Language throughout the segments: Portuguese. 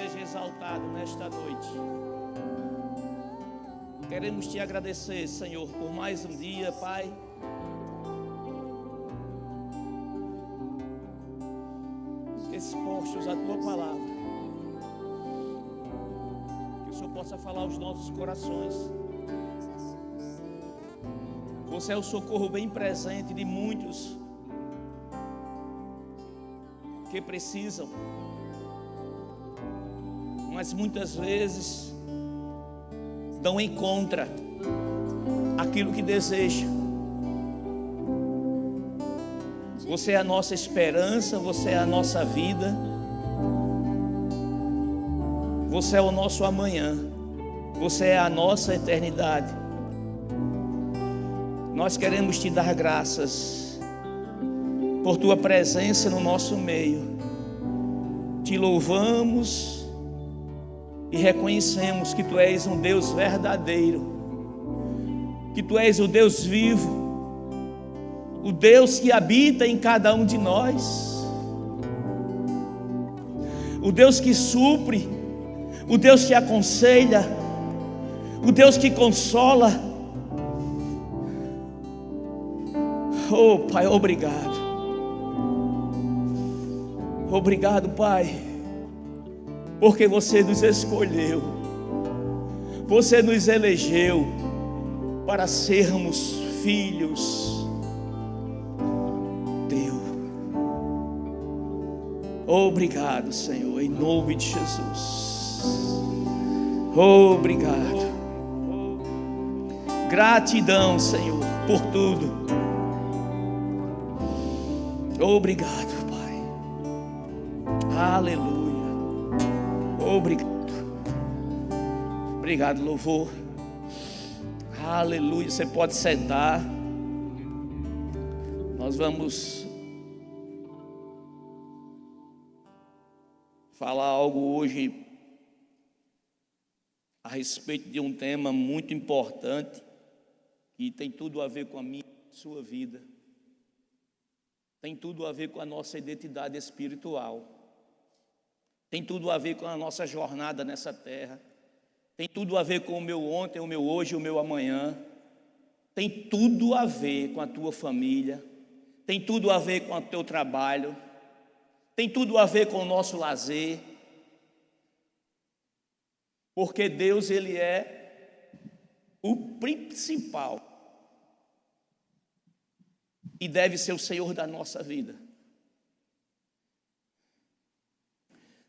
seja exaltado nesta noite. Queremos te agradecer, Senhor, por mais um dia, Pai. Expostos à tua palavra, que o Senhor possa falar aos nossos corações. Você é o socorro bem presente de muitos que precisam, mas muitas vezes não encontra aquilo que deseja. Você é a nossa esperança, você é a nossa vida, você é o nosso amanhã, você é a nossa eternidade. Nós queremos te dar graças por tua presença no nosso meio. Te louvamos e reconhecemos que tu és um Deus verdadeiro, que tu és o Deus vivo, o Deus que habita em cada um de nós, o Deus que supre, o Deus que aconselha, o Deus que consola. Oh, Pai, obrigado. Obrigado, Pai, porque você nos escolheu, você nos elegeu para sermos filhos. Obrigado, Senhor, em nome de Jesus. Obrigado. Gratidão, Senhor, por tudo. Obrigado, Pai. Aleluia. Obrigado. Obrigado, louvor. Aleluia. Você pode sentar. Nós vamos falar algo hoje a respeito de um tema muito importante que tem tudo a ver com a minha e a sua vida, tem tudo a ver com a nossa identidade espiritual, tem tudo a ver com a nossa jornada nessa terra, tem tudo a ver com o meu ontem, o meu hoje, o meu amanhã, tem tudo a ver com a tua família, tem tudo a ver com o teu trabalho, tem tudo a ver com o nosso lazer, porque Deus, Ele é o principal e deve ser o Senhor da nossa vida.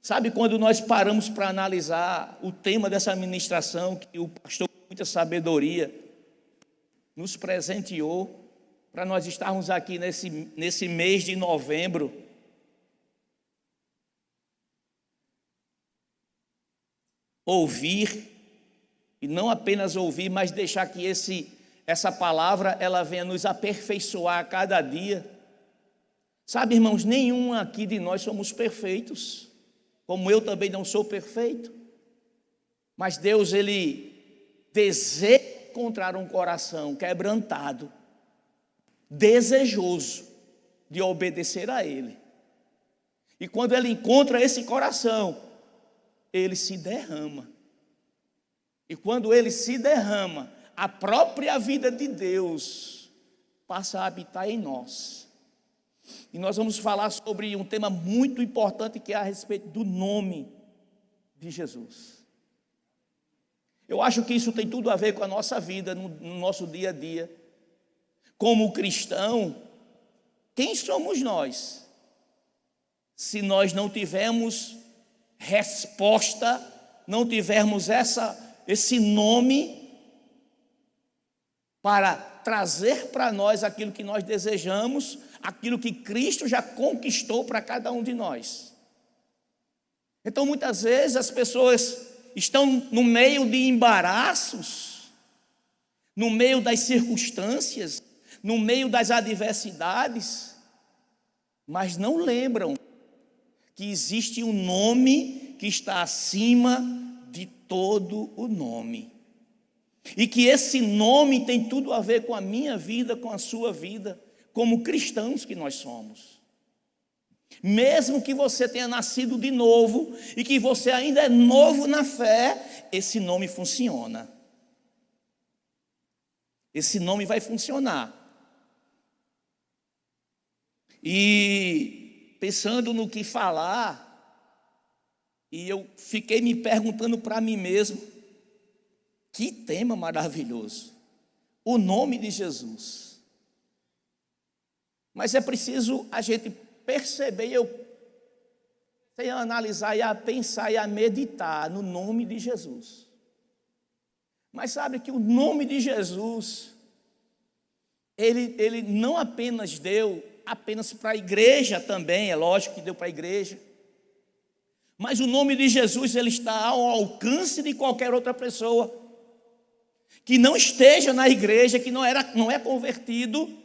Sabe, quando nós paramos para analisar o tema dessa ministração, que o pastor com muita sabedoria nos presenteou, para nós estarmos aqui nesse mês de novembro, ouvir, e não apenas ouvir, mas deixar que essa palavra ela venha nos aperfeiçoar a cada dia. Sabe, irmãos, nenhum aqui de nós somos perfeitos, como eu também não sou perfeito, mas Deus, Ele deseja encontrar um coração quebrantado, desejoso de obedecer a Ele, e quando Ele encontra esse coração, Ele se derrama. E quando Ele se derrama, a própria vida de Deus passa a habitar em nós. E nós vamos falar sobre um tema muito importante, que é a respeito do nome de Jesus. Eu acho que isso tem tudo a ver com a nossa vida, no nosso dia a dia. Como cristão, quem somos nós? Se nós não tivermos resposta, não tivermos esse nome para trazer para nós aquilo que nós desejamos, aquilo que Cristo já conquistou para cada um de nós. Então, muitas vezes as pessoas estão no meio de embaraços, no meio das circunstâncias, no meio das adversidades, mas não lembram que existe um nome que está acima de todo o nome. E que esse nome tem tudo a ver com a minha vida, com a sua vida, como cristãos que nós somos. Mesmo que você tenha nascido de novo e que você ainda é novo na fé, esse nome funciona. Esse nome vai funcionar. E pensando no que falar, e eu fiquei me perguntando para mim mesmo, que tema maravilhoso, o nome de Jesus. Mas é preciso a gente perceber, eu sei analisar e a pensar e a meditar no nome de Jesus. Mas sabe que o nome de Jesus, ele não apenas deu apenas para a igreja também, é lógico que deu para a igreja, mas o nome de Jesus, ele está ao alcance de qualquer outra pessoa que não esteja na igreja, que não é convertido.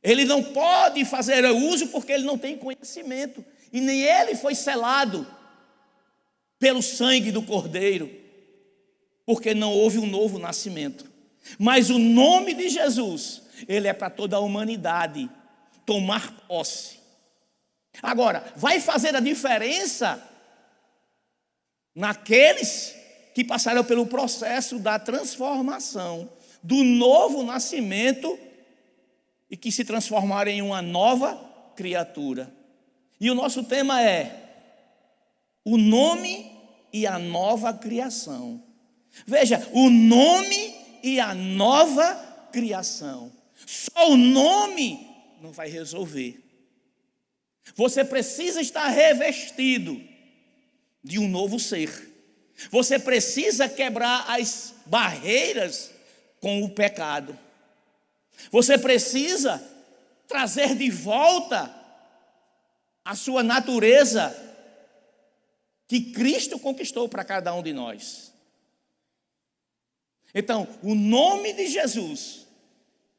Ele não pode fazer uso porque ele não tem conhecimento, e nem ele foi selado pelo sangue do Cordeiro, porque não houve um novo nascimento. Mas o nome de Jesus, ele é para toda a humanidade tomar posse. Agora, vai fazer a diferença naqueles que passaram pelo processo da transformação, do novo nascimento, e que se transformaram em uma nova criatura. E o nosso tema é o nome e a nova criação. Veja, o nome e a nova criação. Só o nome não vai resolver. Você precisa estar revestido de um novo ser. Você precisa quebrar as barreiras com o pecado. Você precisa trazer de volta a sua natureza que Cristo conquistou para cada um de nós. Então, o nome de Jesus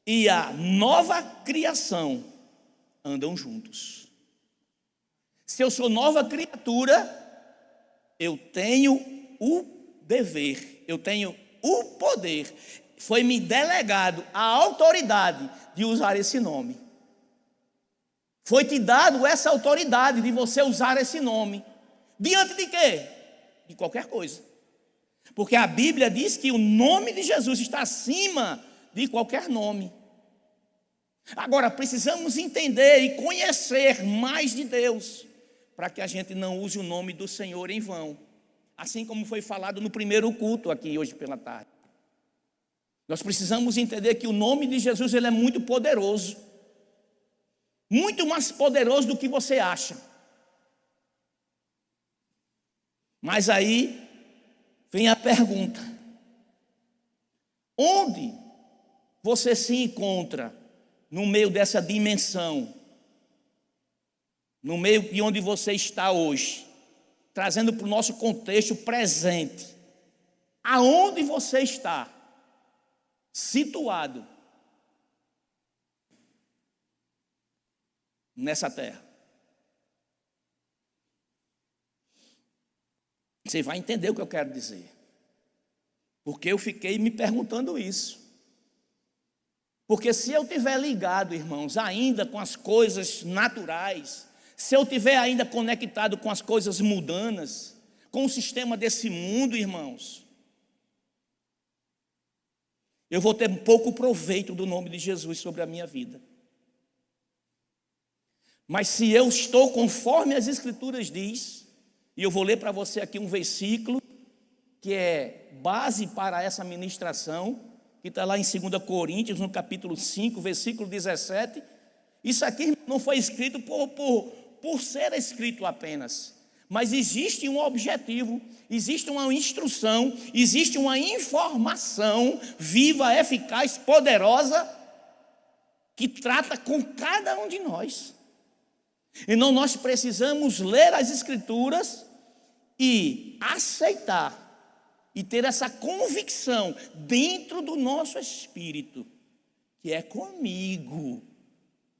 e a nova criação andam juntos. Se eu sou nova criatura, eu tenho o dever, eu tenho o poder. Foi-me delegado a autoridade de usar esse nome. Foi-te dado essa autoridade de você usar esse nome. Diante de quê? De qualquer coisa. Porque a Bíblia diz que o nome de Jesus está acima de qualquer nome. Agora, precisamos entender e conhecer mais de Deus, para que a gente não use o nome do Senhor em vão. Assim como foi falado no primeiro culto aqui hoje pela tarde. Nós precisamos entender que o nome de Jesus, ele é muito poderoso. Muito mais poderoso do que você acha. Mas aí vem a pergunta: onde você se encontra no meio dessa dimensão? No meio de onde você está hoje? Trazendo para o nosso contexto presente. Aonde você está situado nessa terra? Você vai entender o que eu quero dizer, porque eu fiquei me perguntando isso. Porque se eu estiver ligado, irmãos, ainda com as coisas naturais, se eu estiver ainda conectado com as coisas mundanas, com o sistema desse mundo, irmãos, eu vou ter pouco proveito do nome de Jesus sobre a minha vida. Mas se eu estou conforme as Escrituras diz, e eu vou ler para você aqui um versículo que é base para essa ministração, que está lá em 2 Coríntios, no capítulo 5, versículo 17. Isso aqui não foi escrito por ser escrito apenas, mas existe um objetivo, existe uma instrução, existe uma informação viva, eficaz, poderosa, que trata com cada um de nós. Então nós precisamos ler as Escrituras e aceitar e ter essa convicção dentro do nosso espírito, que é comigo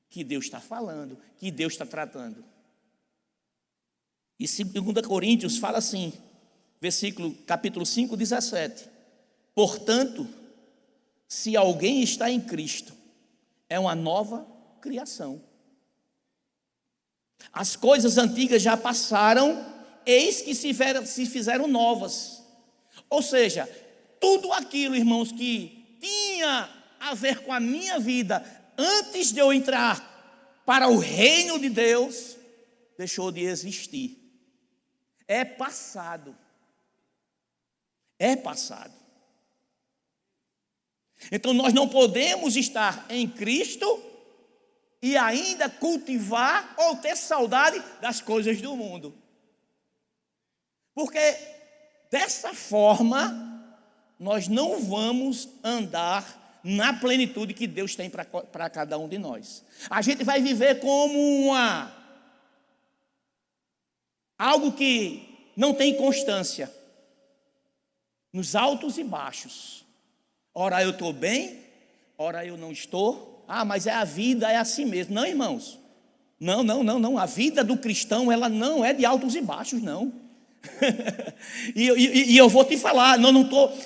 que Deus está falando, que Deus está tratando. E 2 Coríntios fala assim, capítulo 5, 17. Portanto, se alguém está em Cristo, é uma nova criação. As coisas antigas já passaram, eis que se fizeram novas. Ou seja, tudo aquilo, irmãos, que tinha a ver com a minha vida antes de eu entrar para o reino de Deus, deixou de existir. É passado. É passado. Então nós não podemos estar em Cristo e ainda cultivar ou ter saudade das coisas do mundo. Porque dessa forma nós não vamos andar na plenitude que Deus tem para cada um de nós. A gente vai viver como algo que não tem constância, nos altos e baixos. Ora eu estou bem, ora eu não estou. Mas a vida é assim mesmo. Não, irmãos. Não. A vida do cristão, ela não é de altos e baixos, não. e eu vou te falar,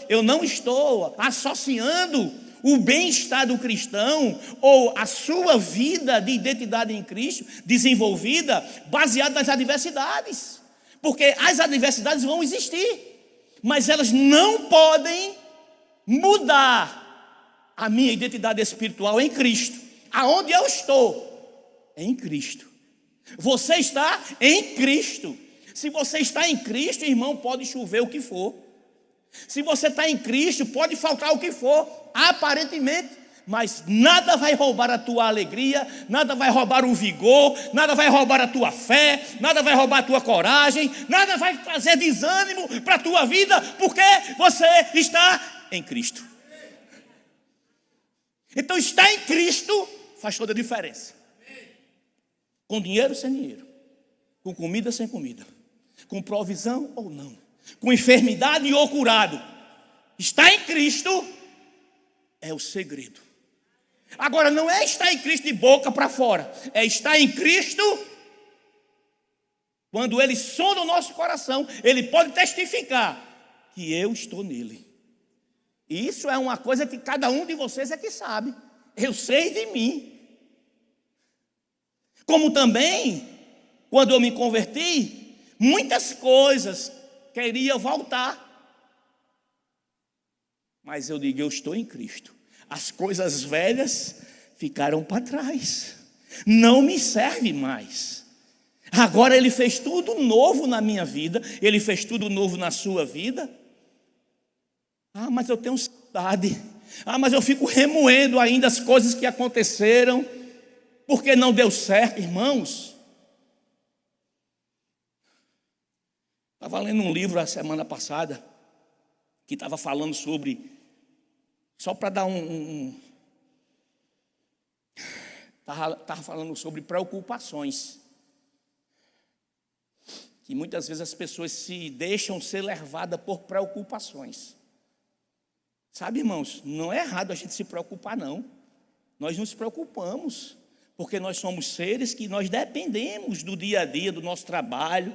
eu não estou associando o bem-estar do cristão ou a sua vida de identidade em Cristo desenvolvida baseada nas adversidades. Porque as adversidades vão existir, mas elas não podem mudar a minha identidade espiritual em Cristo. Aonde eu estou? Em Cristo. Você está em Cristo. Se você está em Cristo, irmão, pode chover o que for. Se você está em Cristo, pode faltar o que for, aparentemente, mas nada vai roubar a tua alegria, nada vai roubar o vigor, nada vai roubar a tua fé, nada vai roubar a tua coragem, nada vai trazer desânimo para a tua vida, porque você está em Cristo. Então estar em Cristo faz toda a diferença. Com dinheiro, sem dinheiro, com comida, sem comida, com provisão ou não, com enfermidade ou curado, estar em Cristo é o segredo. Agora não é estar em Cristo de boca para fora, é estar em Cristo. Quando Ele sonda o nosso coração, Ele pode testificar que eu estou nele. E isso é uma coisa que cada um de vocês é que sabe. Eu sei de mim. Como também, quando eu me converti, muitas coisas queriam voltar. Mas eu digo, eu estou em Cristo. As coisas velhas ficaram para trás. Não me serve mais. Agora Ele fez tudo novo na minha vida. Ele fez tudo novo na sua vida. Mas eu tenho saudade. Mas eu fico remoendo ainda as coisas que aconteceram, porque não deu certo, irmãos. Estava lendo um livro a semana passada, que estava falando sobre, só para dar estava falando sobre preocupações. Que muitas vezes as pessoas se deixam ser levadas por preocupações. Sabe, irmãos, não é errado a gente se preocupar, não. Nós nos preocupamos, porque nós somos seres que nós dependemos do dia a dia, do nosso trabalho,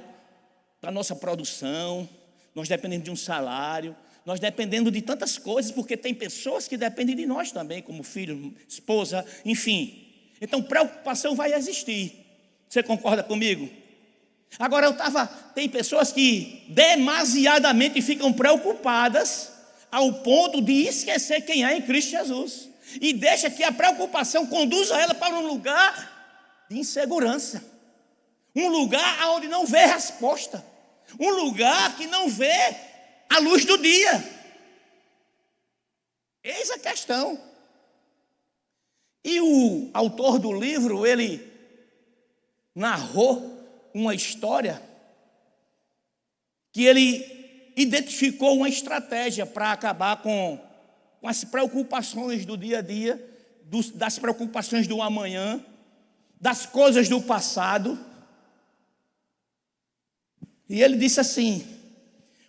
da nossa produção, nós dependemos de um salário, nós dependemos de tantas coisas, porque tem pessoas que dependem de nós também, como filho, esposa, enfim. Então, preocupação vai existir. Você concorda comigo? Agora, tem pessoas que demasiadamente ficam preocupadas ao ponto de esquecer quem é em Cristo Jesus. E deixa que a preocupação conduza ela para um lugar de insegurança. Um lugar onde não vê resposta. Um lugar que não vê a luz do dia. Eis a questão. E o autor do livro, ele narrou uma história que ele identificou uma estratégia para acabar com as preocupações do dia a dia, das preocupações do amanhã, das coisas do passado. E ele disse assim: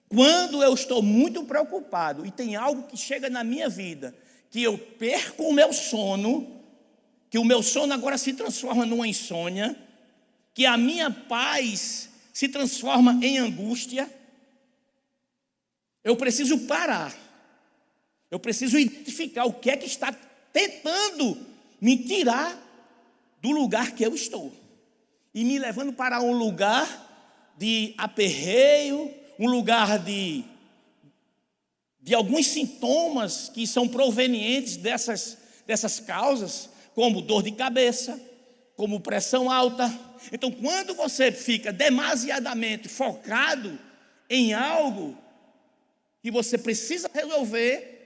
quando eu estou muito preocupado e tem algo que chega na minha vida, que eu perco o meu sono, que o meu sono agora se transforma numa insônia, que a minha paz se transforma em angústia, eu preciso parar. Eu preciso identificar o que é que está tentando me tirar do lugar que eu estou. e me levando para um lugar de aperreio, um lugar de alguns sintomas que são provenientes dessas causas, como dor de cabeça, como pressão alta. Então, quando você fica demasiadamente focado em algo que você precisa resolver,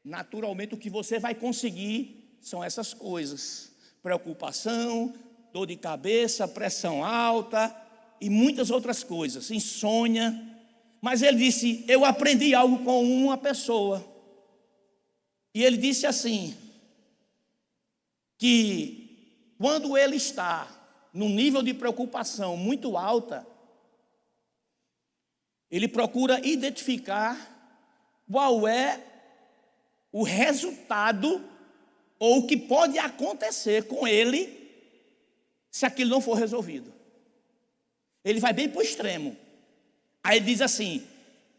naturalmente o que você vai conseguir são essas coisas: preocupação, dor de cabeça, pressão alta e muitas outras coisas, insônia. Mas ele disse: eu aprendi algo com uma pessoa, e ele disse assim, que quando ele está num nível de preocupação muito alta, ele procura identificar qual é o resultado ou o que pode acontecer com ele se aquilo não for resolvido. Ele vai bem para o extremo. Aí ele diz assim: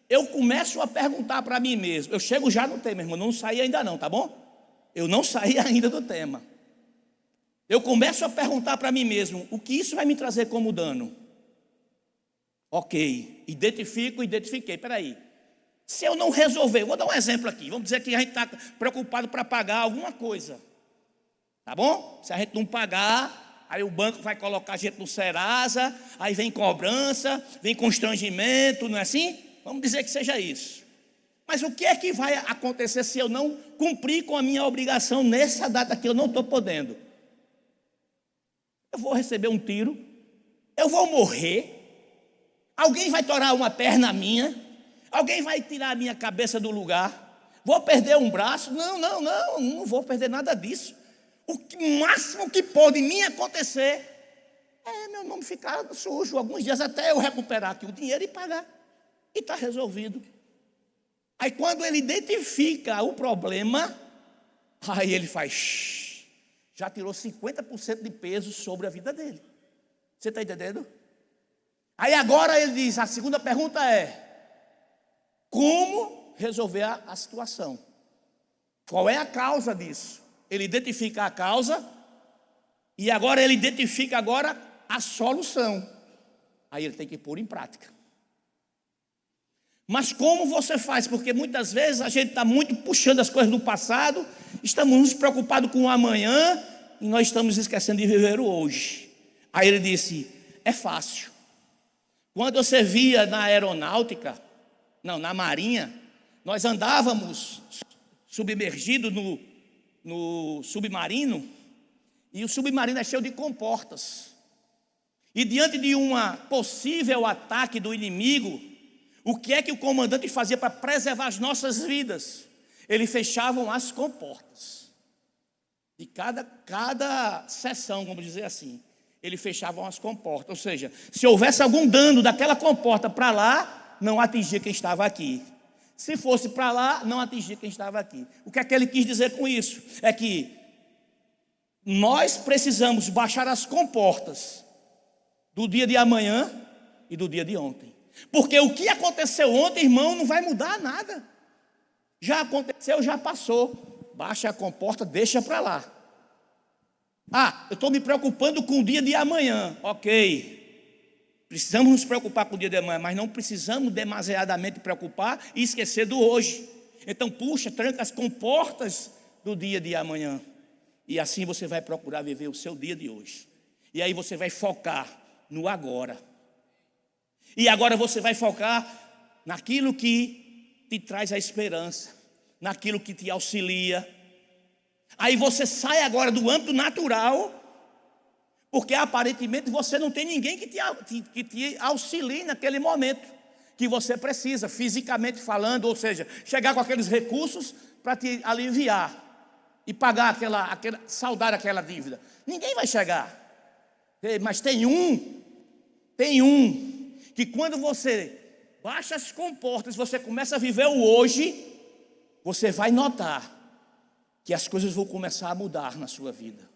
eu começo a perguntar para mim mesmo. Eu chego já no tema, irmão, não saí ainda não, tá bom? Eu não saí ainda do tema. Eu começo a perguntar para mim mesmo: o que isso vai me trazer como dano? Ok, identifiquei, peraí. Se eu não resolver, vou dar um exemplo aqui. Vamos dizer que a gente está preocupado para pagar alguma coisa, tá bom? Se a gente não pagar, aí o banco vai colocar a gente no Serasa, aí vem cobrança, vem constrangimento, não é assim? Vamos dizer que seja isso. Mas o que é que vai acontecer se eu não cumprir com a minha obrigação nessa data que eu não estou podendo? Eu vou receber um tiro, eu vou morrer, alguém vai torar uma perna minha, alguém vai tirar a minha cabeça do lugar, vou perder um braço. Não vou perder nada disso. O máximo que pode me acontecer é meu nome ficar sujo alguns dias até eu recuperar aqui o dinheiro e pagar. E está resolvido. Aí quando ele identifica o problema, aí ele faz, já tirou 50% de peso sobre a vida dele. Você está entendendo? Aí agora ele diz, a segunda pergunta é: como resolver a situação? Qual é a causa disso? Ele identifica a causa e agora ele identifica a solução. Aí ele tem que pôr em prática. Mas como você faz? Porque muitas vezes a gente está muito puxando as coisas do passado, estamos nos preocupados com o amanhã e nós estamos esquecendo de viver o hoje. Aí ele disse: é fácil. Quando eu servia na aeronáutica, na marinha, nós andávamos submergidos no submarino, e o submarino é cheio de comportas. E diante de um possível ataque do inimigo, o que é que o comandante fazia para preservar as nossas vidas? Ele fechava as comportas. De cada seção, vamos dizer assim, ele fechava as comportas. Ou seja, se houvesse algum dano daquela comporta para lá, não atingia quem estava aqui. Se fosse para lá, não atingia quem estava aqui. O que é que ele quis dizer com isso? É que nós precisamos baixar as comportas do dia de amanhã e do dia de ontem. Porque o que aconteceu ontem, irmão, não vai mudar nada. Já aconteceu, já passou. Baixa a comporta, deixa para lá. Eu estou me preocupando com o dia de amanhã. Ok. Precisamos nos preocupar com o dia de amanhã, mas não precisamos demasiadamente preocupar e esquecer do hoje. Então tranca as comportas do dia de amanhã. E assim você vai procurar viver o seu dia de hoje. E aí você vai focar no agora. E agora você vai focar naquilo que te traz a esperança, naquilo que te auxilia. Aí você sai agora do âmbito natural, porque aparentemente você não tem ninguém que te auxilie naquele momento que você precisa, fisicamente falando, ou seja, chegar com aqueles recursos para te aliviar e pagar saldar aquela dívida. Ninguém vai chegar. Mas tem um que quando você baixa as comportas, você começa a viver o hoje, você vai notar que as coisas vão começar a mudar na sua vida.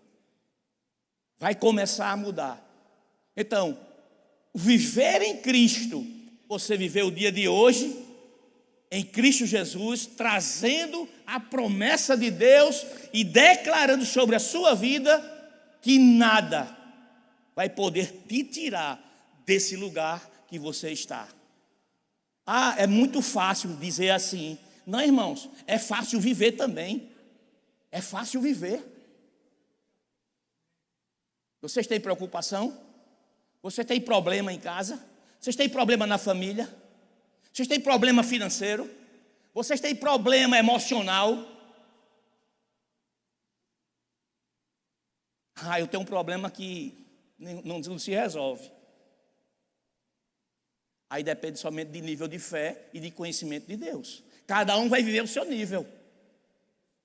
Vai começar a mudar. Então, viver em Cristo, você viver o dia de hoje, em Cristo Jesus, trazendo a promessa de Deus e declarando sobre a sua vida que nada vai poder te tirar desse lugar que você está. Ah, é muito fácil dizer assim. Não, irmãos, é fácil viver também. É fácil viver. Vocês têm preocupação? Vocês têm problema em casa? Vocês têm problema na família? Vocês têm problema financeiro? Vocês têm problema emocional? Ah, eu tenho um problema que não se resolve. Aí depende somente de nível de fé e de conhecimento de Deus. Cada um vai viver o seu nível.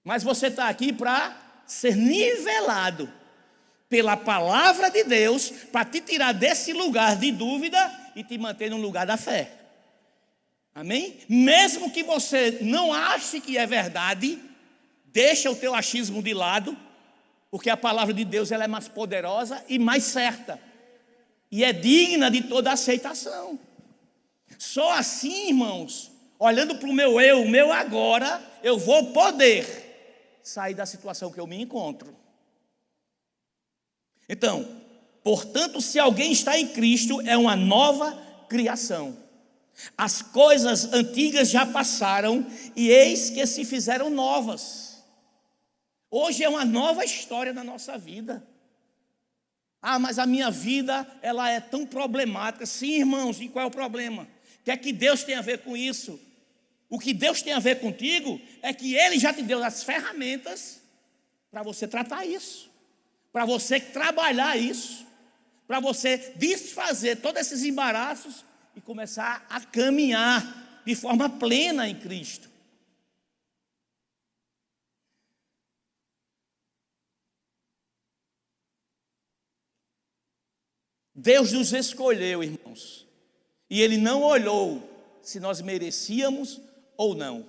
Mas você está aqui para ser nivelado pela palavra de Deus, para te tirar desse lugar de dúvida e te manter no lugar da fé. Amém? Mesmo que você não ache que é verdade, deixa o teu achismo de lado, porque a palavra de Deus ela é mais poderosa e mais certa. E é digna de toda aceitação. Só assim, irmãos, olhando para o meu agora, eu vou poder sair da situação que eu me encontro. Então, portanto, se alguém está em Cristo, é uma nova criação. As coisas antigas já passaram e eis que se fizeram novas. Hoje é uma nova história na nossa vida. Ah, mas a minha vida, ela é tão problemática. Sim, irmãos, e qual é o problema? O que é que Deus tem a ver com isso? O que Deus tem a ver contigo é que Ele já te deu as ferramentas para você tratar isso, para você trabalhar isso, para você desfazer todos esses embaraços e começar a caminhar de forma plena em Cristo. Deus nos escolheu, irmãos, e Ele não olhou se nós merecíamos ou não.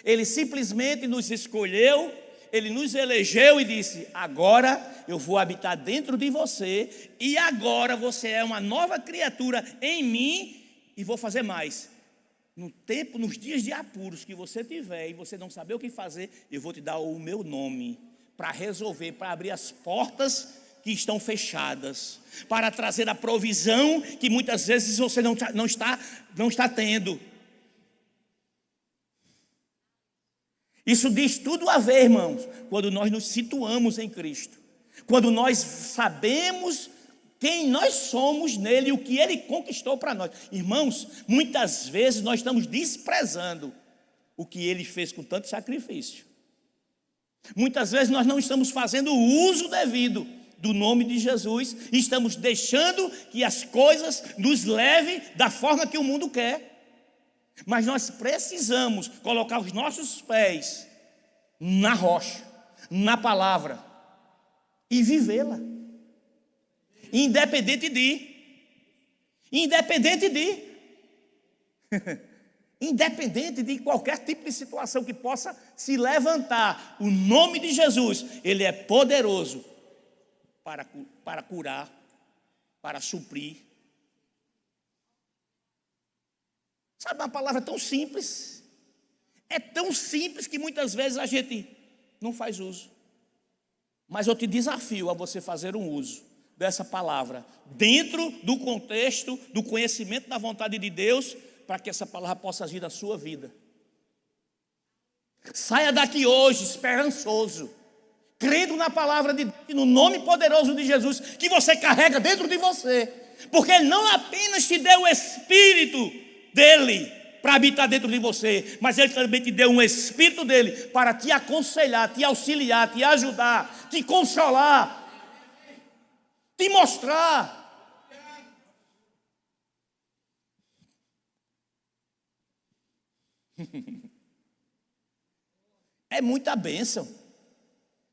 Ele simplesmente nos escolheu, Ele nos elegeu e disse: agora eu vou habitar dentro de você, e agora você é uma nova criatura em mim, e vou fazer mais. No tempo, nos dias de apuros que você tiver e você não saber o que fazer, eu vou te dar o meu nome para resolver, para abrir as portas que estão fechadas, para trazer a provisão que muitas vezes você não está tendo. Isso diz tudo a ver, irmãos, quando nós nos situamos em Cristo, quando nós sabemos quem nós somos nele e o que ele conquistou para nós. Irmãos, muitas vezes nós estamos desprezando o que ele fez com tanto sacrifício. Muitas vezes nós não estamos fazendo o uso devido do nome de Jesus e estamos deixando que as coisas nos levem da forma que o mundo quer. Mas nós precisamos colocar os nossos pés na rocha, na palavra e vivê-la. Independente de qualquer tipo de situação que possa se levantar, o nome de Jesus, Ele é poderoso para curar, para suprir. Sabe, uma palavra tão simples, é tão simples que muitas vezes a gente não faz uso. Mas eu te desafio a você fazer um uso dessa palavra, dentro do contexto do conhecimento da vontade de Deus, para que essa palavra possa agir na sua vida. Saia daqui hoje esperançoso, crendo na palavra de Deus, no nome poderoso de Jesus, que você carrega dentro de você, porque Ele não apenas te deu o Espírito dEle para habitar dentro de você, mas Ele também te deu um Espírito dEle para te aconselhar, te auxiliar, te ajudar, te consolar, te mostrar. É muita bênção.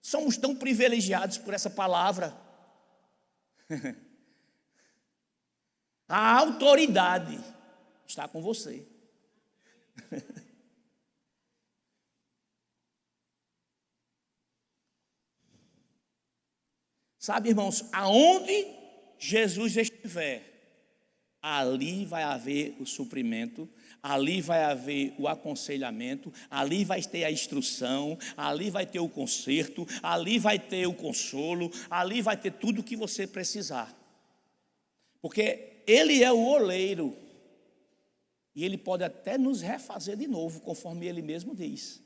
Somos tão privilegiados por essa palavra. A autoridade está com você. Sabe, irmãos, aonde Jesus estiver, ali vai haver o suprimento, ali vai haver o aconselhamento, ali vai ter a instrução, ali vai ter o conserto, ali vai ter o consolo, ali vai ter tudo o que você precisar. Porque Ele é o oleiro. E Ele pode até nos refazer de novo, conforme Ele mesmo diz.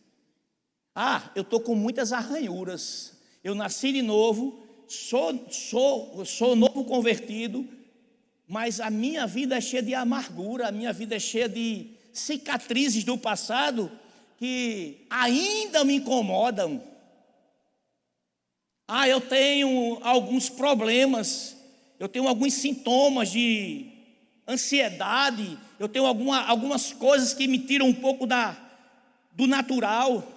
Ah, eu estou com muitas arranhuras. Eu nasci de novo, sou novo convertido, mas a minha vida é cheia de amargura, a minha vida é cheia de cicatrizes do passado que ainda me incomodam. Ah, eu tenho alguns problemas, eu tenho alguns sintomas de ansiedade, eu tenho algumas coisas que me tiram um pouco do natural.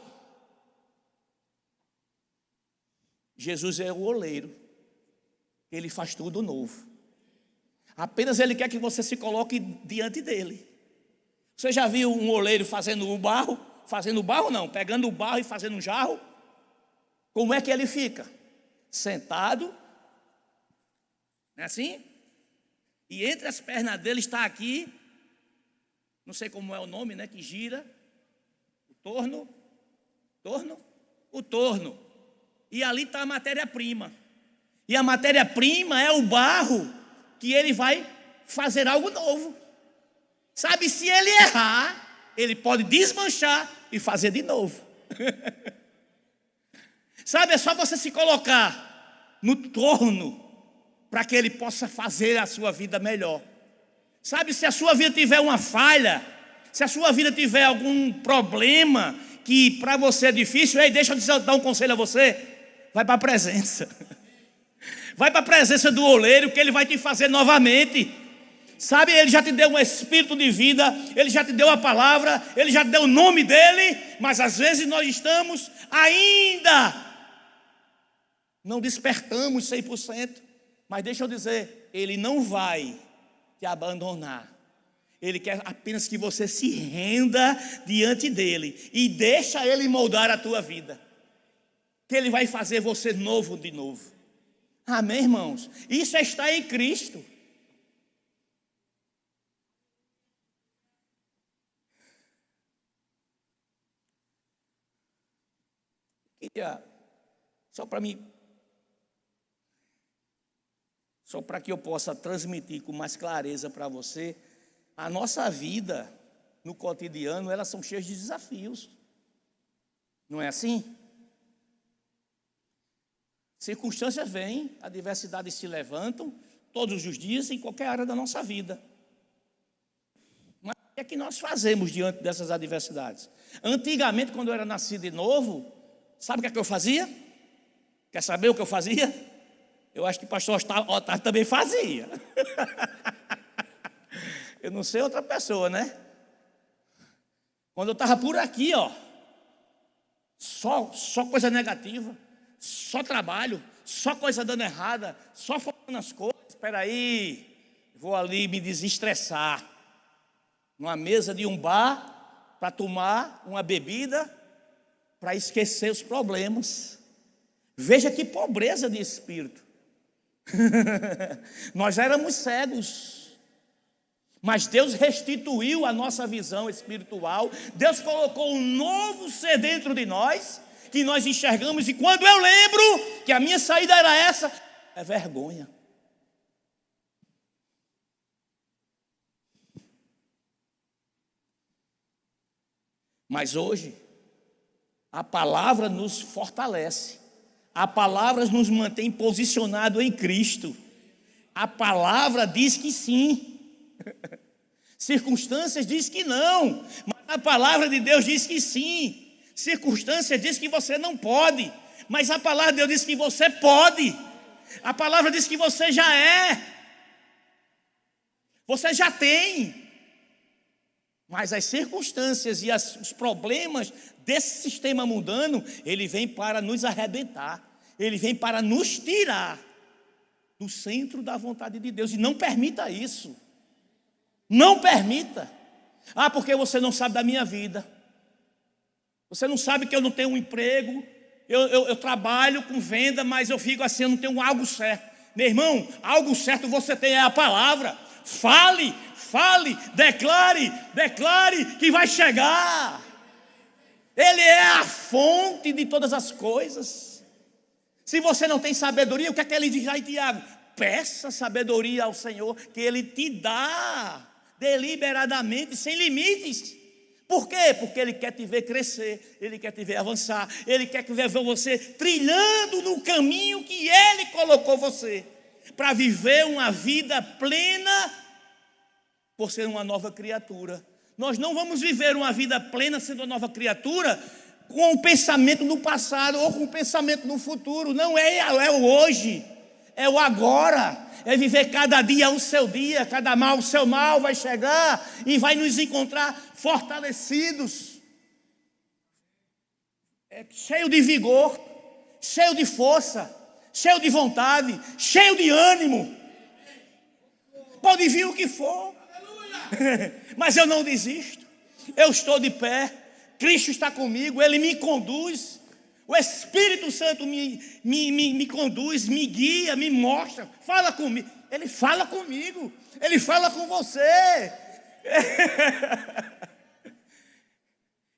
Jesus é o oleiro, Ele faz tudo novo. Apenas Ele quer que você se coloque diante dEle. Você já viu um oleiro fazendo o barro? Fazendo barro não, pegando o barro e fazendo um jarro? Como é que ele fica? Sentado, não é assim? E entre as pernas dele está aqui, não sei como é o nome, né? Que gira, o torno. E ali está a matéria-prima. E a matéria-prima é o barro que ele vai fazer algo novo. Sabe, se ele errar, ele pode desmanchar e fazer de novo. Sabe, é só você se colocar no torno para que ele possa fazer a sua vida melhor. Sabe, se a sua vida tiver uma falha, se a sua vida tiver algum problema que para você é difícil, ei, deixa eu dar um conselho a você. Vai para a presença. Vai para a presença do oleiro, que ele vai te fazer novamente. Sabe, ele já te deu um espírito de vida, ele já te deu a palavra, ele já te deu o nome dele, mas às vezes nós estamos ainda, não despertamos 100%, mas deixa eu dizer, ele não vai te abandonar. Ele quer apenas que você se renda diante dele e deixa ele moldar a tua vida, que ele vai fazer você novo de novo. Amém, irmãos? Isso é estar em Cristo. Só para que eu possa transmitir com mais clareza para você, a nossa vida no cotidiano, elas são cheias de desafios. Não é assim? Circunstâncias vêm, adversidades se levantam todos os dias em qualquer área da nossa vida. Mas o que é que nós fazemos diante dessas adversidades? Antigamente, quando eu era nascido de novo, sabe o que eu fazia? Quer saber o que eu fazia? Eu acho que o pastor Otávio também fazia. Eu não sei outra pessoa, né? Quando eu estava por aqui, só coisa negativa, só trabalho, só coisa dando errada, só falando as coisas. Espera aí, vou ali me desestressar. Numa mesa de um bar, para tomar uma bebida, para esquecer os problemas. Veja que pobreza de espírito. Nós éramos cegos, mas Deus restituiu a nossa visão espiritual. Deus colocou um novo ser dentro de nós, que nós enxergamos. E quando eu lembro que a minha saída era essa, é vergonha. Mas hoje a palavra nos fortalece. A palavra nos mantém posicionado em Cristo. A palavra diz que sim. Circunstâncias diz que não, mas a palavra de Deus diz que sim. Circunstâncias diz que você não pode, mas a palavra de Deus diz que você pode. A palavra diz que você já é. Você já tem. Mas as circunstâncias e os problemas desse sistema mundano, ele vem para nos arrebentar. Ele vem para nos tirar do centro da vontade de Deus. E não permita isso. Não permita. Ah, porque você não sabe da minha vida. Você não sabe que eu não tenho um emprego. Eu trabalho com venda, mas eu fico assim, eu não tenho algo certo. Meu irmão, algo certo você tem, é a palavra. Fale, declare que vai chegar. Ele é a fonte de todas as coisas. Se você não tem sabedoria, o que é que ele diz aí, Tiago? peça sabedoria ao Senhor, que Ele te dá deliberadamente, sem limites. Por quê? Porque Ele quer te ver crescer, Ele quer te ver avançar, Ele quer ver você trilhando no caminho que Ele colocou você, para viver uma vida plena, por ser uma nova criatura. Nós não vamos viver uma vida plena sendo uma nova criatura com o pensamento no passado ou com o pensamento no futuro. Não é o hoje, é o agora. É viver cada dia o seu dia, cada mal o seu mal vai chegar e vai nos encontrar fortalecidos, cheio de vigor, cheio de força, cheio de vontade, cheio de ânimo. Pode vir o que for, mas eu não desisto, eu estou de pé, Cristo está comigo, Ele me conduz, o Espírito Santo me conduz, me guia, me mostra, fala comigo. Ele fala comigo, Ele fala com você.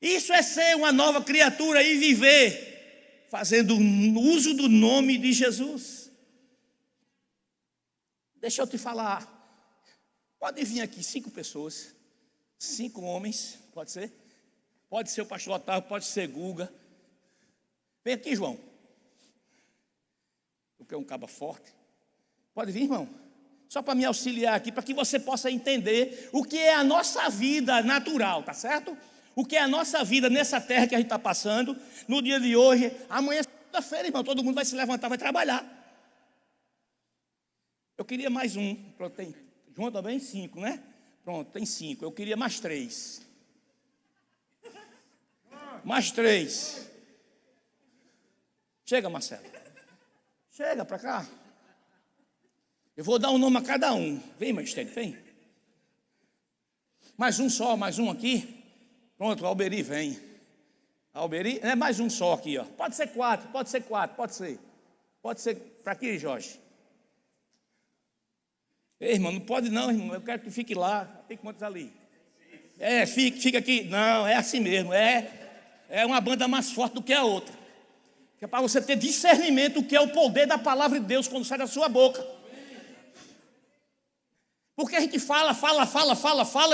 Isso é ser uma nova criatura e viver fazendo uso do nome de Jesus. Deixa eu te falar. Pode vir aqui 5 pessoas, 5 homens, pode ser? Pode ser o pastor Otávio, pode ser Guga. Vem aqui, João. Tu que é um caba forte. Pode vir, irmão. Só para me auxiliar aqui, para que você possa entender o que é a nossa vida natural, tá certo? O que é a nossa vida nessa terra que a gente está passando, no dia de hoje. Amanhã é segunda-feira, irmão, todo mundo vai se levantar, vai trabalhar. Eu queria mais um. Pronto, tem João também? 5, né? Pronto, tem 5. Eu queria mais 3. Mais 3. Chega, Marcelo. Chega para cá. Eu vou dar um nome a cada um. Vem, Magistério, vem. Mais um só, mais um aqui. Pronto, Alberi vem. Alberi, é mais um só aqui, ó. Pode ser 4, pode ser 4, pode ser. Pode ser para aqui, Jorge. Ei, irmão, não pode não, irmão. Eu quero que fique lá. Tem quantos ali? Fica aqui. Não, é assim mesmo. É uma banda mais forte do que a outra. Que é para você ter discernimento do que é o poder da palavra de Deus quando sai da sua boca. Porque a gente fala,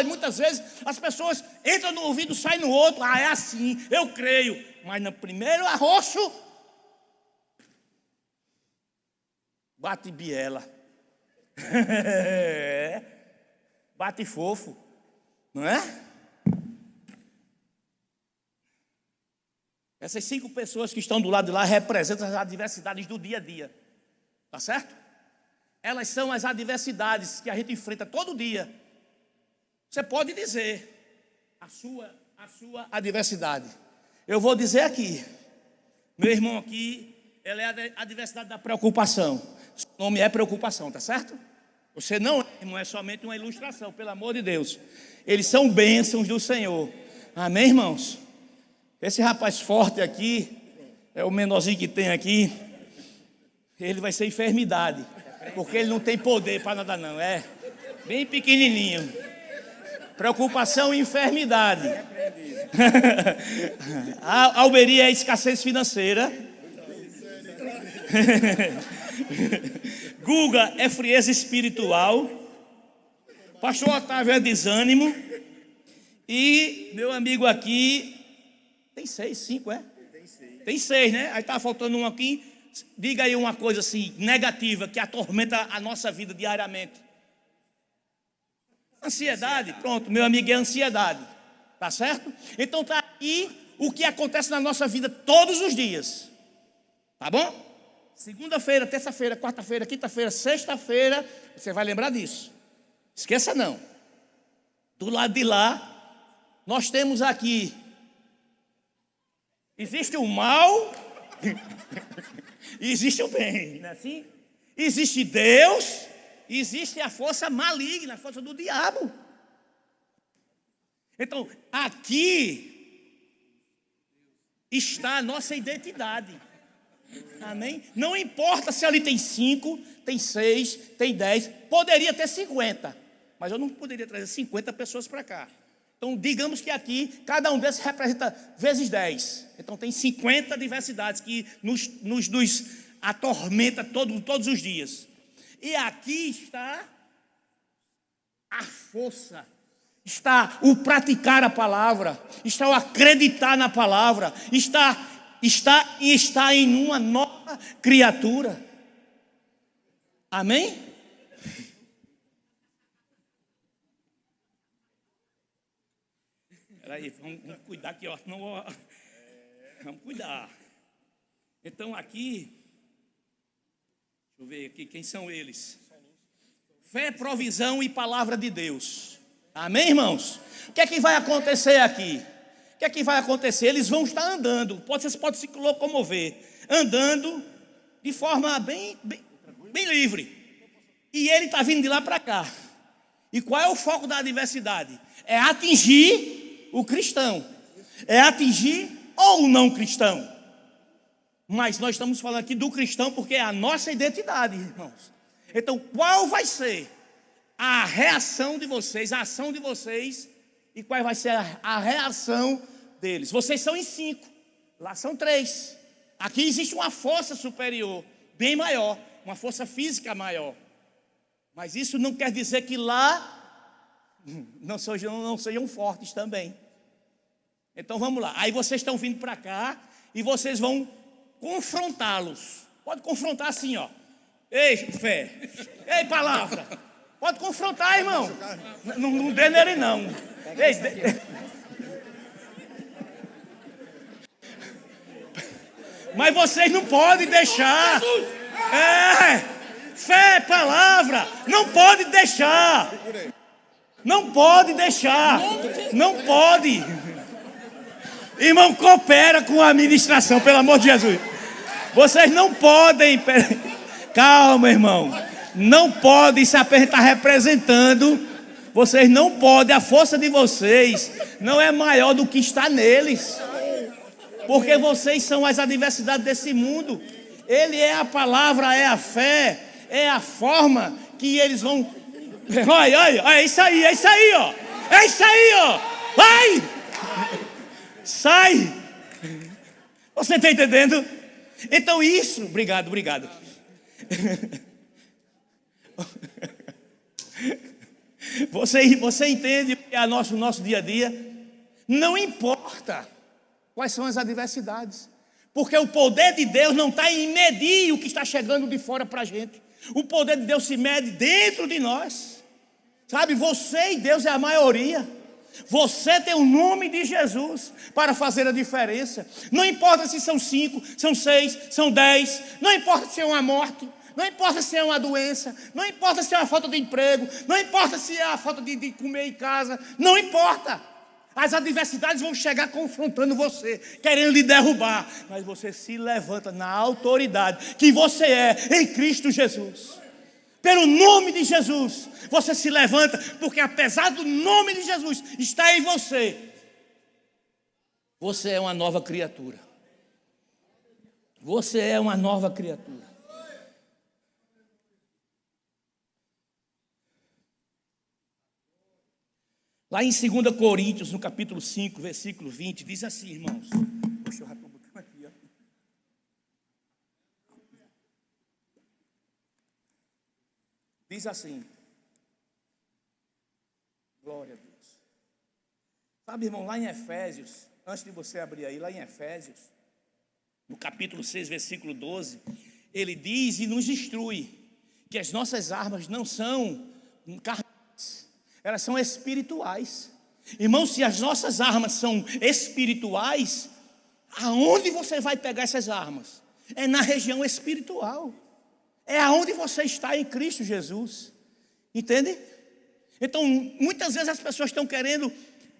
e muitas vezes as pessoas entram no ouvido, saem no outro. É assim, eu creio. Mas no primeiro arroxo, bate biela. Bate fofo, não é? Essas 5 pessoas que estão do lado de lá representam as adversidades do dia a dia, tá certo? Elas são as adversidades que a gente enfrenta todo dia. Você pode dizer a sua adversidade. Eu vou dizer aqui, meu irmão aqui, ela é a adversidade da preocupação. O nome é preocupação, tá certo? Você não é, irmão, é somente uma ilustração, pelo amor de Deus. Eles são bênçãos do Senhor. Amém, irmãos? Esse rapaz forte aqui, é o menorzinho que tem aqui, ele vai ser enfermidade, porque ele não tem poder para nada não, é bem pequenininho. Preocupação e enfermidade. A Alberi é escassez financeira. Guga é frieza espiritual. Pastor Otávio é desânimo. E meu amigo aqui tem 6, 5, é? Tem 6, né? Aí tá faltando um aqui. Diga aí uma coisa assim, negativa, que atormenta a nossa vida diariamente. Ansiedade, pronto, meu amigo é ansiedade. Tá certo? Então tá aqui o que acontece na nossa vida todos os dias. Tá bom? Segunda-feira, terça-feira, quarta-feira, quinta-feira, sexta-feira, você vai lembrar disso. Esqueça não. Do lado de lá, nós temos aqui. Existe o mal e existe o bem, não é assim? Existe Deus, existe a força maligna, a força do diabo. Então, aqui está a nossa identidade. Amém? Não importa se ali tem 5, tem 6, tem 10, poderia ter 50, mas eu não poderia trazer 50 pessoas para cá. Então, digamos que aqui, cada um desses representa vezes 10. Então, tem 50 diversidades que nos atormenta todos os dias. E aqui está a força, está o praticar a palavra, está o acreditar na palavra, está em uma nova criatura. Amém? Peraí, vamos cuidar aqui, ó, senão, vamos cuidar. Então aqui, deixa eu ver aqui, quem são eles? Fé, provisão e palavra de Deus. Amém, irmãos? O que é que vai acontecer aqui? O que é que vai acontecer? Eles vão estar andando, você pode se locomover, andando de forma bem livre. E ele está vindo de lá para cá. E qual é o foco da adversidade? É atingir o cristão. É atingir ou o não cristão. Mas nós estamos falando aqui do cristão porque é a nossa identidade, irmãos. Então, qual vai ser a reação de vocês, a ação de vocês, e qual vai ser a reação deles? Vocês são em 5, lá são 3. Aqui existe uma força superior, bem maior, uma força física maior. Mas isso não quer dizer que lá não sejam fortes também. Então vamos lá. Aí vocês estão vindo para cá e vocês vão confrontá-los. Pode confrontar assim, ó. Ei, fé. Ei, palavra. Pode confrontar, irmão. Não dê nele, não. Ei, mas vocês não podem deixar. Fé, palavra. Não pode deixar. Não pode deixar. Não pode. Irmão, coopera com a administração, pelo amor de Jesus. Vocês não podem. Calma, irmão. Não pode se apresentar representando. Vocês não podem. A força de vocês não é maior do que está neles. Porque vocês são as adversidades desse mundo. Ele é a palavra, é a fé, é a forma que eles vão. Olha, é isso aí, ó. É isso aí, ó. Vai! Sai! Você está entendendo? Então isso, obrigado. Você entende que é nosso dia a dia? Não importa quais são as adversidades, porque o poder de Deus não está em medir o que está chegando de fora para a gente. O poder de Deus se mede dentro de nós. Sabe, você e Deus é a maioria. Você tem o nome de Jesus para fazer a diferença. Não importa se são 5, são 6, são 10. Não importa se é uma morte. Não importa se é uma doença. Não importa se é uma falta de emprego. Não importa se é a falta de comer em casa. Não importa. As adversidades vão chegar confrontando você, querendo lhe derrubar. Mas você se levanta na autoridade que você é em Cristo Jesus. Pelo nome de Jesus, você se levanta, porque apesar do nome de Jesus estar em você, você é uma nova criatura. Você é uma nova criatura. Lá em 2 Coríntios, no capítulo 5, versículo 20, diz assim, irmãos. Poxa, eu já estou botando aqui, ó. Diz assim. Glória a Deus. Sabe, irmão, lá em Efésios, antes de você abrir aí, lá em Efésios, no capítulo 6, versículo 12, ele diz e nos instrui que as nossas armas não são carnais, elas são espirituais. Irmão, se as nossas armas são espirituais, aonde você vai pegar essas armas? É na região espiritual. É aonde você está em Cristo Jesus. Entende? Então, muitas vezes as pessoas estão querendo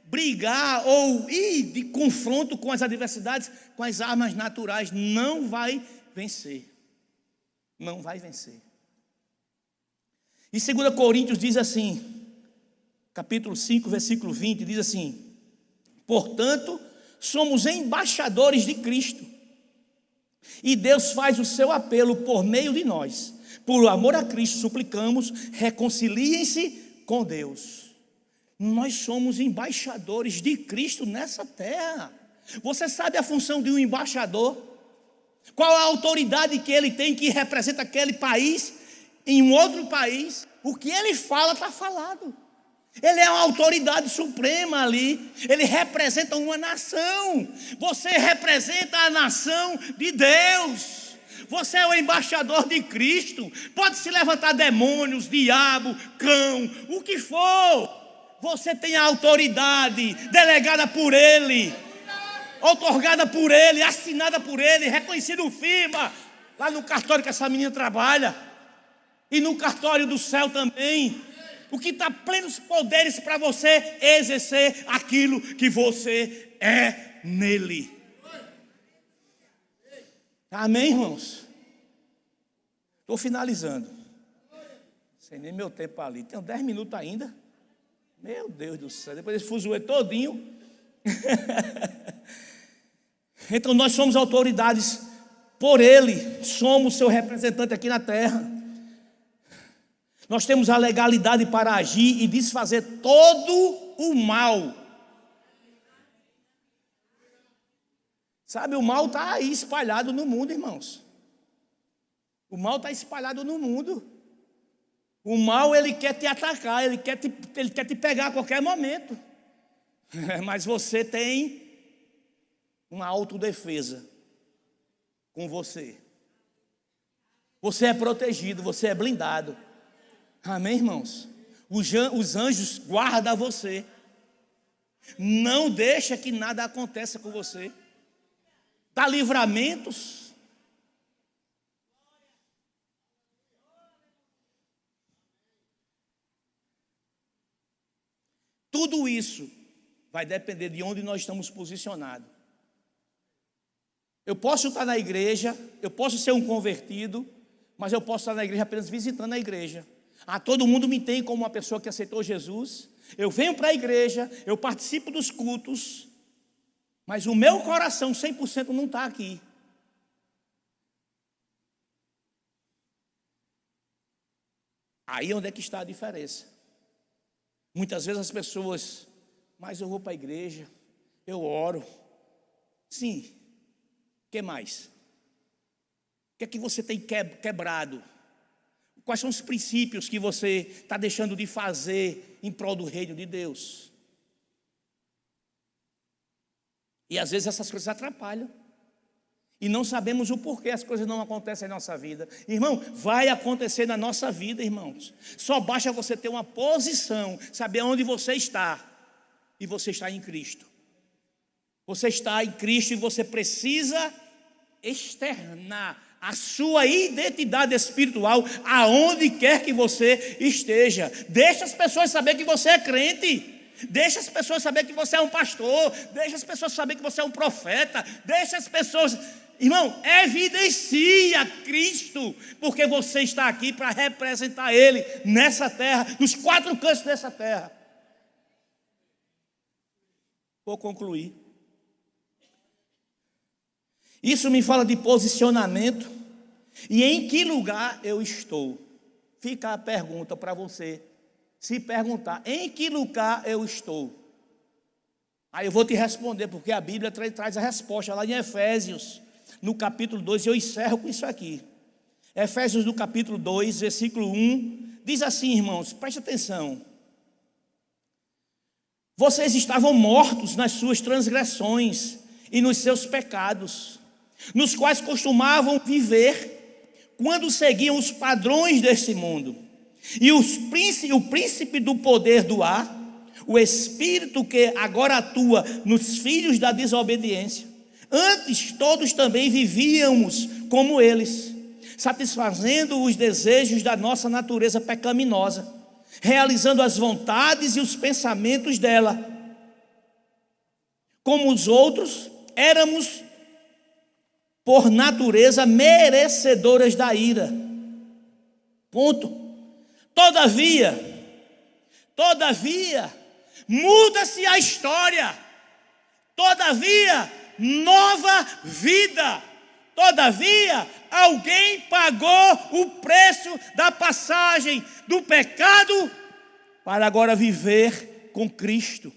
brigar ou ir de confronto com as adversidades, com as armas naturais. Não vai vencer. Não vai vencer. E 2 Coríntios diz assim, capítulo 5, versículo 20, diz assim: portanto, somos embaixadores de Cristo, e Deus faz o seu apelo por meio de nós. Por amor a Cristo, suplicamos, reconciliem-se com Deus. Nós somos embaixadores de Cristo nessa terra. Você sabe a função de um embaixador? Qual a autoridade que ele tem, que representa aquele país em um outro país, o que ele fala está falado. Ele é uma autoridade suprema ali. Ele representa uma nação. Você representa a nação de Deus. Você é o embaixador de Cristo. Pode se levantar demônios, diabo, cão, o que for. Você tem a autoridade delegada por Ele, outorgada por Ele, assinada por Ele, reconhecido firma lá no cartório que essa menina trabalha e no cartório do céu também. O que está plenos poderes para você exercer aquilo que você é nele. Amém, irmãos? Estou finalizando. Sem nem meu tempo ali. Tenho 10 minutos ainda. Meu Deus do céu. Depois desse fuzuê todinho. Então nós somos autoridades por Ele. Somos seu representante aqui na terra. Nós temos a legalidade para agir e desfazer todo o mal. Sabe, o mal está aí espalhado no mundo, irmãos. O mal está espalhado no mundo. O mal, ele quer te atacar, ele quer te pegar a qualquer momento. Mas você tem uma autodefesa com você. Você é protegido, você é blindado. Amém, irmãos? Os anjos guardam você. Não deixa que nada aconteça com você. Dá livramentos. Tudo isso vai depender de onde nós estamos posicionados. Eu posso estar na igreja, eu posso ser um convertido, mas eu posso estar na igreja apenas visitando a igreja. Todo mundo me tem como uma pessoa que aceitou Jesus. Eu venho para a igreja, eu participo dos cultos, mas o meu coração 100% não está aqui. Aí onde é que está a diferença? Muitas vezes as pessoas, mas eu vou para a igreja, eu oro. Sim, o que mais? O que é que você tem quebrado? Quais são os princípios que você está deixando de fazer em prol do reino de Deus? E às vezes essas coisas atrapalham. E não sabemos o porquê as coisas não acontecem na nossa vida. Irmão, vai acontecer na nossa vida, irmãos. Só basta você ter uma posição, saber onde você está. E você está em Cristo. Você está em Cristo e você precisa externar a sua identidade espiritual aonde quer que você esteja. Deixa as pessoas saber que você é crente. Deixa as pessoas saber que você é um pastor. Deixa as pessoas saber que você é um profeta. Deixa as pessoas... Irmão, evidencia Cristo, porque você está aqui para representar Ele nessa terra, nos 4 cantos dessa terra. Vou concluir. Isso me fala de posicionamento e em que lugar eu estou. Fica a pergunta para você se perguntar: em que lugar eu estou? Aí eu vou te responder, porque a Bíblia traz a resposta lá em Efésios, no capítulo 2, e eu encerro com isso aqui. Efésios no capítulo 2, versículo 1, diz assim, irmãos, preste atenção. Vocês estavam mortos nas suas transgressões e nos seus pecados, nos quais costumavam viver quando seguiam os padrões desse mundo. E o príncipe do poder do ar, o espírito que agora atua nos filhos da desobediência. Antes todos também vivíamos como eles, satisfazendo os desejos da nossa natureza pecaminosa, realizando as vontades e os pensamentos dela. Como os outros, éramos por natureza merecedoras da ira. Ponto. Todavia, muda-se a história. Todavia, nova vida. Todavia, alguém pagou o preço da passagem do pecado para agora viver com Cristo.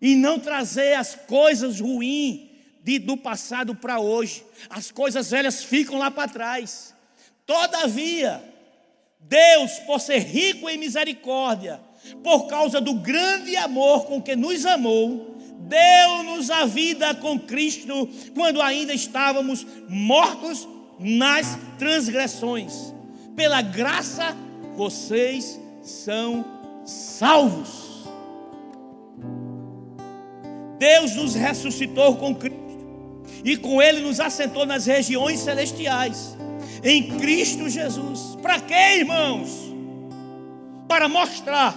E não trazer as coisas ruins do passado para hoje. As coisas velhas ficam lá para trás. Todavia, Deus, por ser rico em misericórdia, por causa do grande amor com que nos amou, deu-nos a vida com Cristo, quando ainda estávamos mortos nas transgressões. Pela graça, vocês são salvos. Deus nos ressuscitou com Cristo, e com Ele nos assentou nas regiões celestiais, em Cristo Jesus. Para quê, irmãos? Para mostrar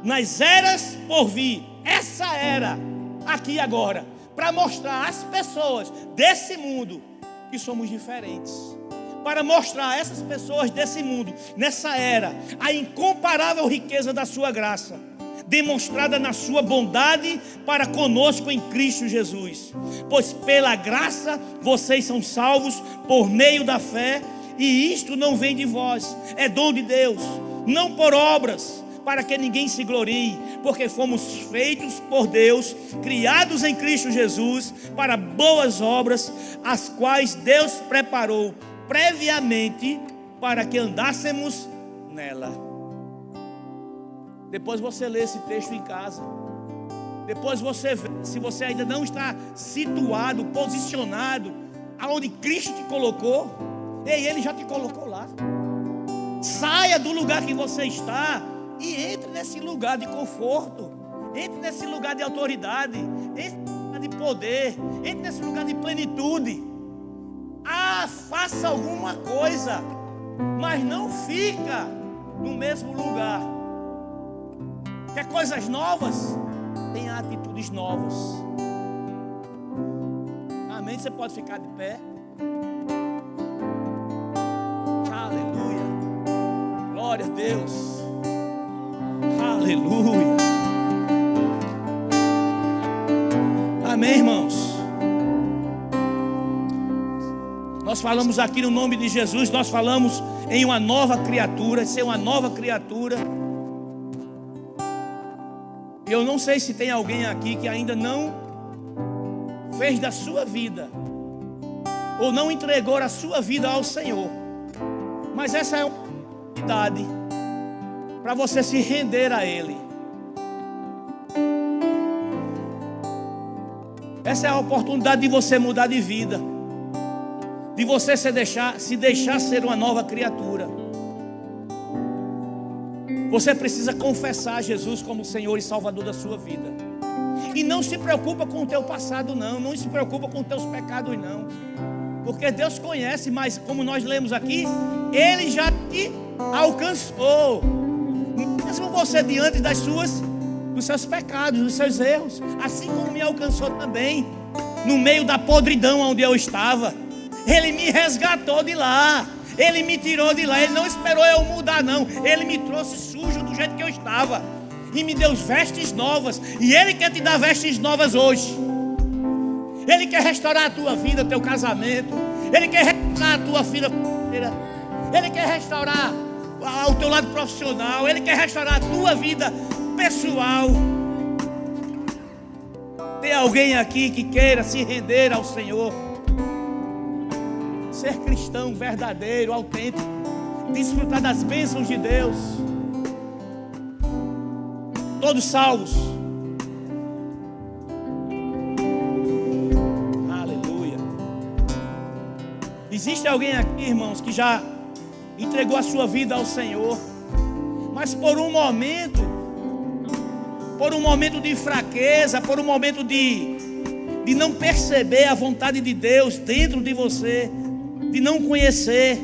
nas eras por vir, essa era aqui agora, para mostrar às pessoas desse mundo que somos diferentes, para mostrar a essas pessoas desse mundo, nessa era, a incomparável riqueza da sua graça, demonstrada na sua bondade para conosco em Cristo Jesus. Pois pela graça vocês são salvos por meio da fé, e isto não vem de vós, é dom de Deus, não por obras, para que ninguém se glorie, porque fomos feitos por Deus, criados em Cristo Jesus, para boas obras, as quais Deus preparou previamente para que andássemos nela. Depois você lê esse texto em casa. Depois você vê, se você ainda não está situado, posicionado aonde Cristo te colocou, Ele já te colocou lá. Saia do lugar que você está e entre nesse lugar de conforto, entre nesse lugar de autoridade, entre nesse lugar de poder, entre nesse lugar de plenitude. Faça alguma coisa, mas não fica no mesmo lugar. Quer coisas novas? Tenha atitudes novas. Amém? Você pode ficar de pé. Aleluia. Glória a Deus. Aleluia. Amém, irmãos? Nós falamos aqui no nome de Jesus, nós falamos em uma nova criatura, ser uma nova criatura. E eu não sei se tem alguém aqui que ainda não fez da sua vida, ou não entregou a sua vida ao Senhor. Mas essa é uma oportunidade para você se render a Ele. Essa é a oportunidade de você mudar de vida, de você se deixar ser uma nova criatura. Você precisa confessar Jesus como Senhor e Salvador da sua vida. E não se preocupa com o teu passado, não. Não se preocupa com os teus pecados, não. Porque Deus conhece, mas como nós lemos aqui, Ele já te alcançou. Mesmo você diante dos seus pecados, dos seus erros. Assim como me alcançou também, no meio da podridão onde eu estava. Ele me resgatou de lá. Ele me tirou de lá. Ele não esperou eu mudar, não. Ele me trouxe sujo do jeito que eu estava e me deu vestes novas. E Ele quer te dar vestes novas hoje. Ele quer restaurar a tua vida, o teu casamento. Ele quer restaurar a tua vida financeira. Ele quer restaurar o teu lado profissional. Ele quer restaurar a tua vida pessoal. Tem alguém aqui que queira se render ao Senhor, ser cristão verdadeiro, autêntico, desfrutar das bênçãos de Deus? Todos salvos. Aleluia. Existe alguém aqui, irmãos, que já entregou a sua vida ao Senhor, mas por um momento de fraqueza, por um momento de não perceber a vontade de Deus dentro de você, de não conhecer,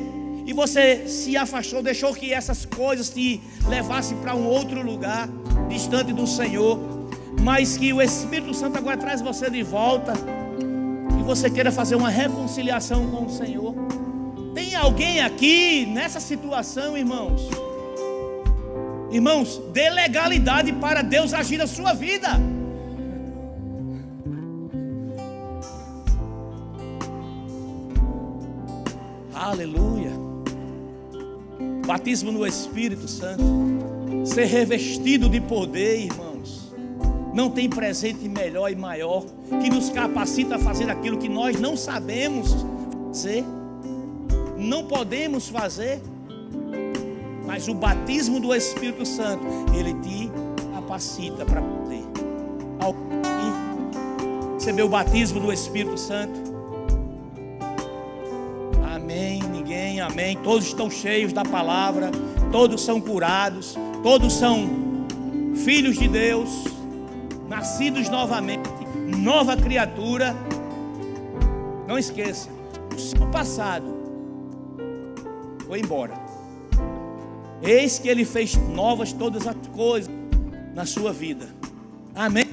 e você se afastou, deixou que essas coisas te levassem para um outro lugar, distante do Senhor, mas que o Espírito Santo agora traz você de volta, e você queira fazer uma reconciliação com o Senhor. Tem alguém aqui nessa situação, irmãos? Irmãos, dê legalidade para Deus agir na sua vida. Aleluia. Batismo no Espírito Santo, ser revestido de poder, irmãos. Não tem presente melhor e maior que nos capacita a fazer aquilo que nós não sabemos fazer, não podemos fazer. Mas o batismo do Espírito Santo, ele te capacita para poder. Receber o batismo do Espírito Santo? Amém, ninguém, amém. Todos estão cheios da palavra, todos são curados, todos são filhos de Deus, nascidos novamente, nova criatura. Não esqueça, o seu passado foi embora. Eis que Ele fez novas todas as coisas na sua vida. Amém.